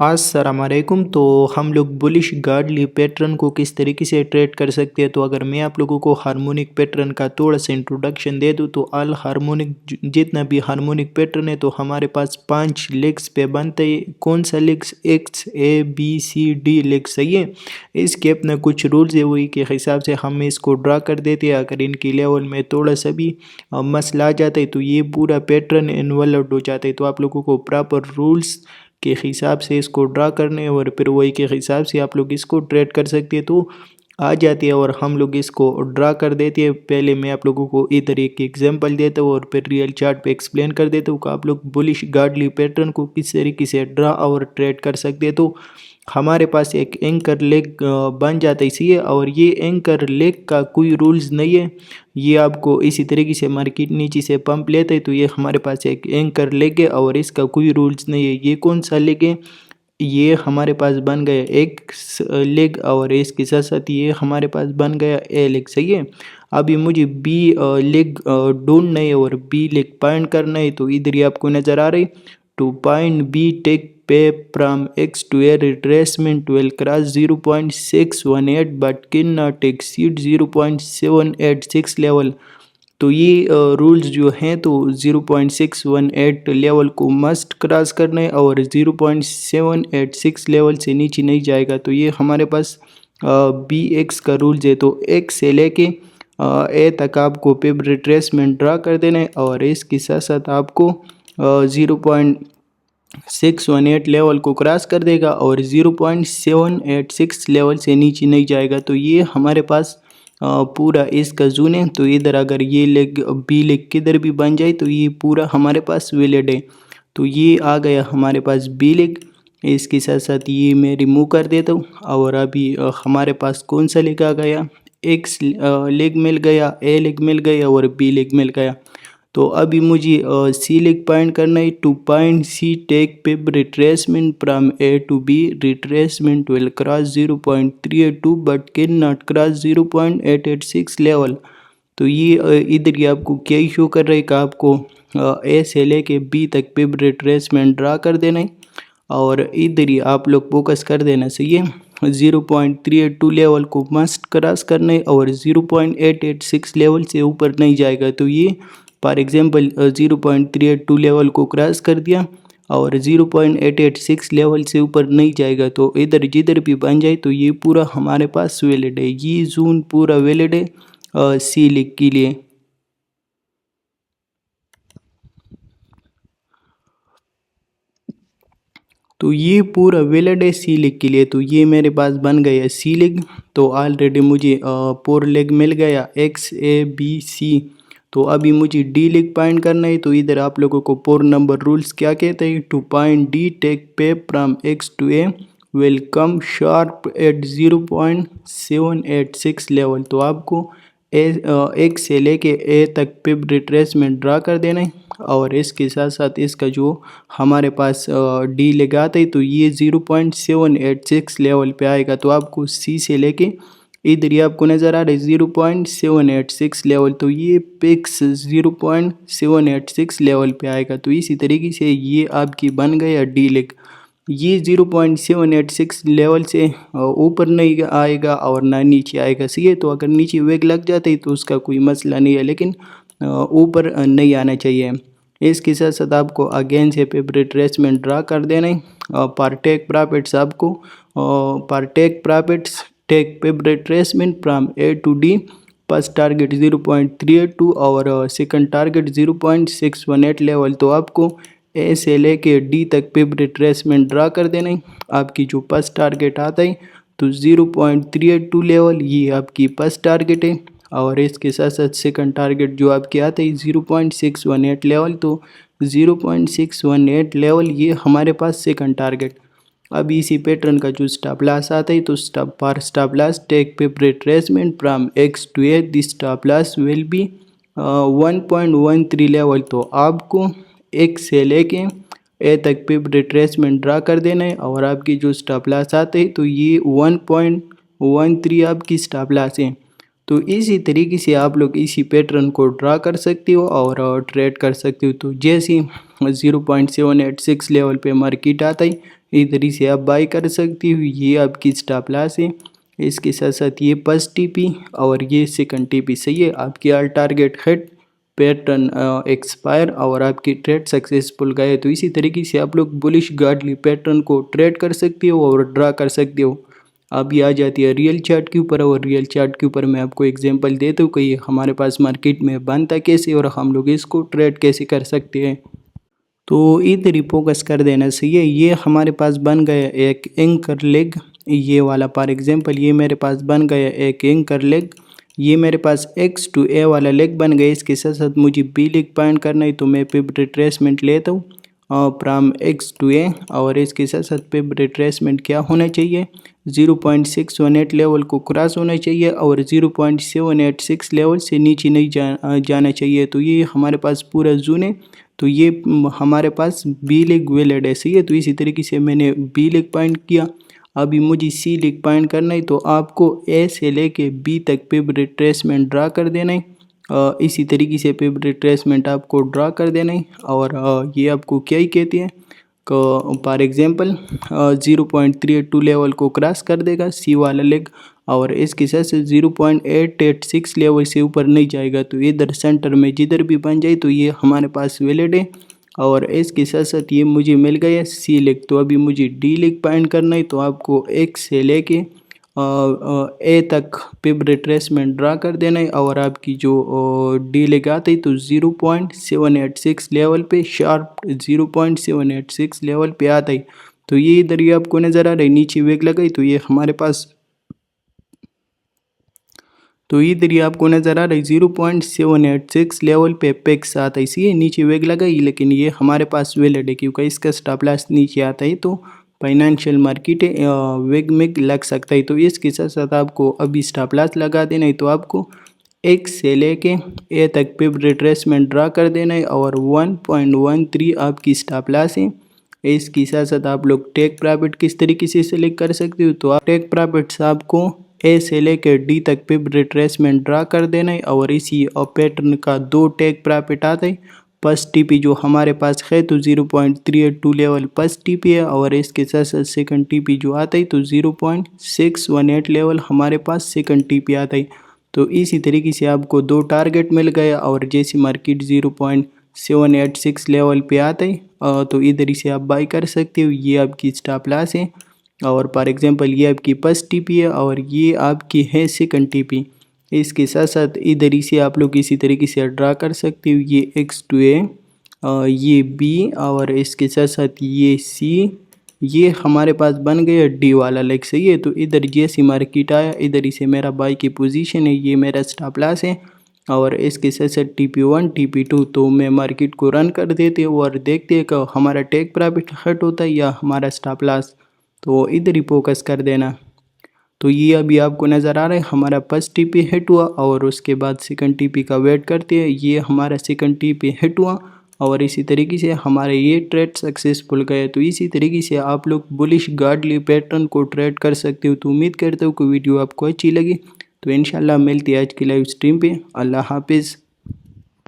अस्सलामुअलैकुम। तो हम लोग बुलिश गार्डली पैटर्न को किस तरीके से ट्रेड कर सकते हैं। तो अगर मैं आप लोगों को हार्मोनिक पैटर्न का थोड़ा सा इंट्रोडक्शन दे दूं तो अल हार्मोनिक जितना भी हार्मोनिक पैटर्न है तो हमारे पास 5 लेग्स पे बनते हैं। कौन सा legs? X A B C D legs, सही है। इसके अपना कुछ रूल्स है, वही के हिसाब से हम इसको ड्रा कर देते हैं। अगर इनकी लेवल में थोड़ा सा भी मसला आ जाता है तो ये पूरा पैटर्न इनवैलिड हो जाता है। तो आप लोगों को प्रॉपर रूल्स के हिसाब से इसको ड्रा करने और फिर वही के हिसाब से आप लोग इसको ट्रेड कर सकते हैं। तो आ जाती है और हम लोग इसको ड्रा कर देते हैं। पहले मैं आप लोगों को इधर एक एग्जांपल देता हूँ और फिर रियल चार्ट पे एक्सप्लेन कर देता हूँ कि आप लोग बुलिश गार्डली पैटर्न को किस तरीके से ड्रा और ट्रेड कर सकते हैं। तो हमारे पास एक एंकर लेग बन जाता है इसी है, और ये एंकर लेग का कोई रूल्स नहीं है। ये आपको इसी तरीके से मार्केट नीचे से पंप लेते हैं तो ये हमारे पास एक एंकर लेग है और इसका कोई रूल्स नहीं है। ये कौन सा लेग है? ये हमारे पास बन गया एक लेग और इसके साथ साथ ये हमारे पास बन गया ए लेग, सही है। अभी मुझे बी लेग ढूंढना है और बी लेग पॉइंट करना है। तो इधर ही आपको नजर आ रही two point B take pay from X to A retracement will cross 0.618 but can not exceed 0.786 level. तो ये रूल्स जो हैं तो 0.618 लेवल को मस्ट क्रॉस करना है और 0.786 लेवल से नीचे नहीं जाएगा। तो ये हमारे पास बी एक्स का रूल्स है। तो एक्स से लेके ए तक आपको पिप रिट्रेसमेंट ड्रा कर देना है और इसके साथ साथ आपको 0.618 लेवल को क्रॉस कर देगा और 0.786 लेवल से नीचे नहीं जाएगा। तो ये हमारे पास पूरा इसका जून है। तो इधर अगर ये लेग बी लेग किधर भी बन जाए तो ये पूरा हमारे पास वैलिड है। तो ये आ गया हमारे पास बी लेग। इसके साथ साथ ये मैं रिमूव कर देता हूँ और अभी हमारे पास कौन सा लेग आ गया? एक्स लेग मिल गया, ए लेग मिल गया और बी लेग मिल गया। तो अभी मुझे सी लेग पॉइंट करना है। Two point C take pip retracement from A to B retracement will cross 0.382 but can not cross 0.886 level. तो ये इधर ही आपको क्या ही शो कर रहा है कि आपको ए से लेके बी तक पिप रिट्रेसमेंट ड्रा कर देना है और इधर ही आप लोग फोकस कर देना, सही है। 0.382 लेवल को मस्ट क्रॉस करना है और 0.886 लेवल से ऊपर नहीं जाएगा। तो ये फॉर एग्जांपल 0.382 लेवल को क्रॉस कर दिया और 0.886 लेवल से ऊपर नहीं जाएगा। तो इधर जिधर भी बन जाए तो ये पूरा हमारे पास वैलिड है। ये जोन पूरा वैलिड है सी लेग के लिए। तो ये पूरा वैलिड है सी लेग के लिए। तो ये मेरे पास बन गया सी लेग। तो ऑलरेडी मुझे फोर लेग मिल गया एक्स ए बी सी। तो अभी मुझे डी लेग पॉइंट करना है। तो इधर आप लोगों को 4 नंबर रूल्स क्या कहते हैं? Two point D take pay from X to A will come sharp at 0.786 level. तो आपको एक्स से लेके ए तक पिप रिट्रेसमेंट ड्रा कर देना है और इसके साथ साथ इसका जो हमारे पास डी लेग आता है तो ये 0.786 लेवल पे आएगा। तो आपको सी से लेके इधर ही आपको नज़र आ रहा है 0.786 लेवल। तो ये पिक्स 0.786 लेवल पे आएगा। तो इसी तरीके से ये आपकी बन गया डी लेग। ये 0.786 लेवल से ऊपर नहीं आएगा और ना नीचे आएगा, सही है। तो अगर नीचे वेग लग जाता है तो उसका कोई मसला नहीं है, लेकिन ऊपर नहीं आना चाहिए। इसके साथ साथ आपको अगेन से पेपर रिट्रेसमेंट ड्रा कर देना है। पार्टेक प्रॉफिट्स आपको partake profits take paper retracement from A to D. First target 0.382 और सेकंड टारगेट 0.618 लेवल। तो आपको ए से लेके डी तक पिप रिट्रेसमेंट ड्रा कर देना है। आपकी जो फर्स्ट टारगेट आता है तो 0.382 लेवल ये आपकी फर्स्ट टारगेट है और इसके साथ साथ सेकंड टारगेट जो आपके आते हैं 0.618 लेवल। तो 0.618 लेवल ये हमारे पास सेकंड टारगेट। अब इसी पैटर्न का जो स्टॉप लॉस आता है तो stop loss take pip retracement from X to A this stop loss will be 1.13 level. तो आपको एक्स से लेके ए तक पिप रिट्रेसमेंट ड्रा कर देना है और आपकी जो स्टॉप लॉस आते हैं तो ये 1.13 आपकी स्टॉप लॉस है। तो इसी तरीके से आप लोग इसी पैटर्न को ड्रा कर सकते हो और ट्रेड कर सकते हो। तो जैसे 0.786 लेवल पे मार्केट आता है इधर से आप बाई कर सकते हो। ये आपकी स्टॉप लॉस है। इसके साथ साथ ये फर्स्ट टीपी और ये सेकंड टीपी सही है। आपकी all target hit, pattern expire और आपकी ट्रेड सक्सेसफुल गए। तो इसी तरीके से आप लोग बुलिश गार्डली पैटर्न को ट्रेड कर सकते हो और ड्रा कर सकते हो। अभी आ जाती है रियल चार्ट के ऊपर और रियल चार्ट के ऊपर मैं आपको एग्जांपल देता हूँ कि हमारे पास मार्केट में बनता कैसे और हम लोग इसको ट्रेड कैसे कर सकते हैं। तो इधर ही फोकस कर देना सही है। ये हमारे पास बन गया एक एंकर लेग, ये वाला फॉर एग्जांपल ये मेरे पास बन गया एक एंकर लेग। ये मेरे पास X to A वाला लेग बन गया। इसके साथ साथ मुझे B लेग पॉइंट करना है तो मैं पिप रिट्रेसमेंट लेता हूँ फ्रॉम X to A और इसके साथ साथ पिप रिट्रेसमेंट क्या होना चाहिए, 0.618 लेवल को क्रॉस होना चाहिए और 0.786 लेवल से नीचे नहीं जाना चाहिए। तो ये हमारे पास पूरा जोन है। तो ये हमारे पास B लेग वैलिड है सही है। तो इसी तरीके से मैंने B लेग पॉइंट किया। अभी मुझे C लेग पॉइंट करना है तो आपको A से लेके B तक पिप रिट्रेसमेंट ड्रा कर देना है। इसी तरीके से पिप रिट्रेसमेंट आपको ड्रा कर देना है और ये आपको क्या ही कहते हैं फॉर एग्जांपल 0.382 लेवल को क्रॉस कर देगा C वाला लेग और इसके साथ से 0.886 लेवल से ऊपर नहीं जाएगा। तो इधर सेंटर में जिधर भी बन जाए तो ये हमारे पास वैलिड है और इसके साथ साथ ये मुझे मिल गया C लेग। तो अभी मुझे D लेग पॉइंट करना है तो आपको X से लेके A तक पिप रिट्रेसमेंट ड्रा कर देना है और आपकी जो D लेग आती है तो 0.786 लेवल पे शार्प 0.786 लेवल पे आता है। तो ये इधर ये आपको नज़र आ रहा है नीचे वेग लगाई तो ये हमारे पास, तो इधर ये आपको नज़र आ रहा है 0.786 लेवल पे पेक्स आता है। इसी नीचे वेग लगाई लेकिन ये हमारे पास वैलिड है क्योंकि इसका स्टॉप लॉस नीचे आता है। तो फाइनेंशियल मार्केट वेग में लग सकता है। तो इसके साथ साथ आपको अभी स्टॉप लॉस लगा देना है। तो आपको X से लेके A तक पिप रिट्रेसमेंट ड्रा कर देना है और 1.13 आपकी स्टॉप लॉस है। इसके साथ साथ आप लोग टेक प्रॉफिट किस तरीके से सिलेक्ट कर सकते हो। तो आप टेक प्रॉफिट्स आपको A से लेकर D तक पिप रिट्रेसमेंट ड्रा कर देना है और इसी पैटर्न का 2 टेक प्रॉफिट आता है। फर्स्ट टीपी जो हमारे पास है तो 0.382 लेवल फर्स्ट टीपी है और इसके साथ साथ सेकंड टीपी जो आता है तो 0.618 लेवल हमारे पास सेकंड टीपी आता है। तो इसी तरीके से आपको 2 टारगेट मिल गया और जैसी मार्केट 0.786 लेवल पे आता है तो इधर से आप बाई कर सकते हो। ये आपकी स्टॉप लॉस है और फॉर एग्जांपल ये आपकी फर्स्ट टीपी है और ये आपकी है सेकंड टीपी। इसके साथ साथ इधर से आप लोग इसी तरीके से ड्रा कर सकते हो। ये X to A, ये B और इसके साथ साथ ये C, ये हमारे पास बन गया D वाला लेग सही है। तो इधर जैसी मार्केट आया इधर से मेरा बाई की पोजीशन है, ये मेरा स्टॉप लॉस है और इसके साथ साथ TP1 TP2। तो मैं मार्केट को रन कर देते और देखते हैं कि हमारा टेक प्रॉफिट हट होता है या हमारा स्टॉप लॉस। तो इधर ही फोकस कर देना। तो ये अभी आपको नज़र आ रहा है हमारा फर्स्ट टीपी हिट हुआ और उसके बाद सेकंड टीपी का वेट करते हैं। ये हमारा सेकंड टीपी हिट हुआ और इसी तरीके से हमारे ये ट्रेड सक्सेसफुल गए। तो इसी तरीके से आप लोग बुलिश गार्डली पैटर्न को ट्रेड कर सकते हो। तो उम्मीद करता हूँ कि वीडियो आपको अच्छी लगी। तो इंशाल्लाह मिलती है आज की लाइव स्ट्रीम पे। अल्लाह हाफिज़।